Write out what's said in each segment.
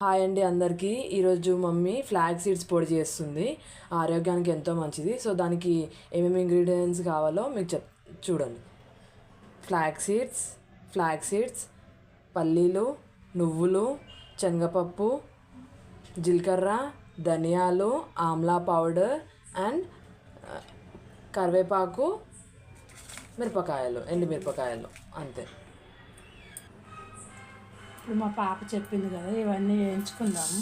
Hi అండి అందరికీ. ఈరోజు మమ్మీ ఫ్లాగ్ సీడ్స్ పొడి చేస్తుంది. ఆరోగ్యానికి ఎంతో మంచిది. సో దానికి ఏమేమి ఇంగ్రీడియంట్స్ కావాలో మీకు చూడండి. ఫ్లాగ్ సీడ్స్, పల్లీలు, నువ్వులు, శనగపప్పు, జీలకర్ర, ధనియాలు, ఆమ్లా పౌడర్ అండ్ కరివేపాకు, ఎండుమిరపకాయలు అంతే. ఇప్పుడు మా పాప చెప్పింది కదా, ఇవన్నీ వేయించుకుందాము.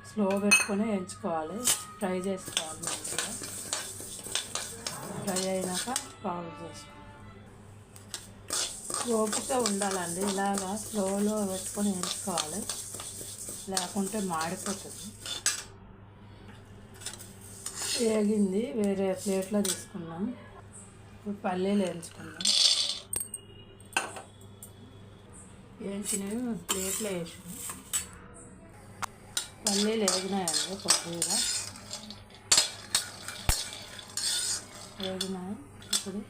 స్లో పెట్టుకొని వేయించుకోవాలి, ఫ్రై చేసుకోవాలి. మంచిగా ఫ్రై అయినాక పౌడర్ చేసుకోవాలి. ఓపిక ఉండాలండి, ఇలాగా స్లోలో పెట్టుకొని వేయించుకోవాలి, లేకుంటే మాడిపోతుంది. వేగింది, వేరే ప్లేట్లో తీసుకున్నాం. ఇప్పుడు పల్లీలు వేయించుకుందాం. వేయించినవి ప్లేట్లో వేసి పల్లీలు వేగినాయండి, కొద్దిగా వేగినాయి. ఇప్పుడు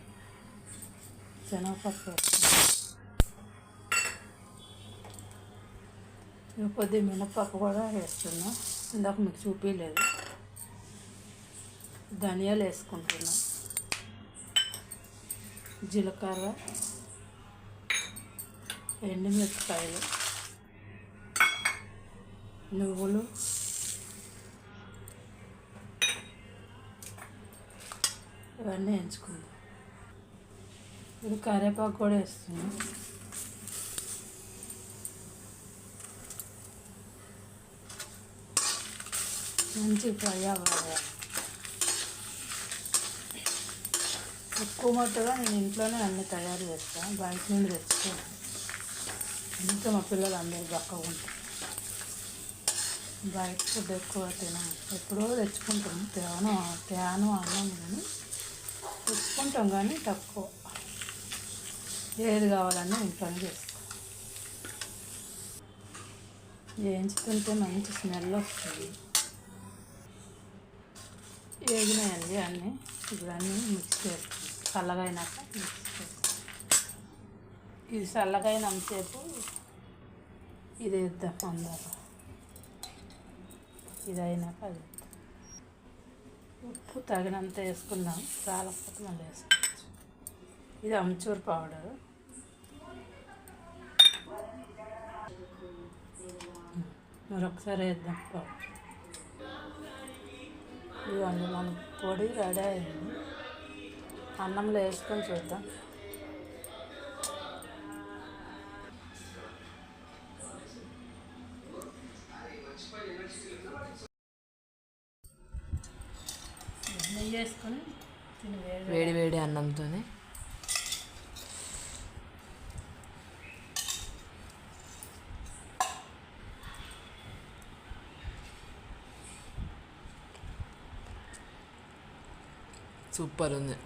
శనగపప్పు వేస్తున్నాం. కొద్దిగా మినపప్పు కూడా వేస్తున్నాం, ఇందాక మీకు చూపించలేదు. ధనియాలు వేసుకుంటున్నాం, జీలకర్ర, ఎండుమిరపకాయలు, నువ్వులు, ఇవన్నీ వేయించుకుందాం. ఇప్పుడు కరివేపాకు కూడా వేస్తున్నాం. మంచి ఫ్రై అవ్వాలి. ఎక్కువ మొత్తగా నేను ఇంట్లోనే అన్నీ తయారు చేస్తాను, బయట నుండి తెచ్చుకోను. ఇంకా మా పిల్లలు అందరూ బక్కగా ఉంటారు. బయట ఫుడ్ ఎక్కువ తినాం, ఎప్పుడో తెచ్చుకుంటాం. తేను అన్నం కానీ తెచ్చుకుంటాం, కానీ తక్కువ. ఏది కావాలన్నా ఇంట్లోనే చేస్తాం. వేయించుతుంటే మంచి స్మెల్ వస్తుంది. వేగినాయండి అన్నీ. ఇప్పుడు అన్నీ మిక్స్ చేస్తాం. చల్లగా అయినాక మిక్స్ చేస్తాం. ఇది చల్లగా అయినంతసేపు ఇది వేద్దాం అందరూ. ఇది అయినాక అది ఉప్పు తగినంత వేసుకుందాం, చాలకపోతే మళ్ళీ వేసుకోవచ్చు. ఇది అమ్చూర్ పౌడరు. మరొకసారి వేద్దాం పౌడర్. ఇదిగోండి మన పొడి రెడీ అయింది. అన్నంలో వేసుకొని చూద్దాం. నెయ్యి వేసుకొని వేడి వేడి అన్నంతోనే సూపర్ ఉంది.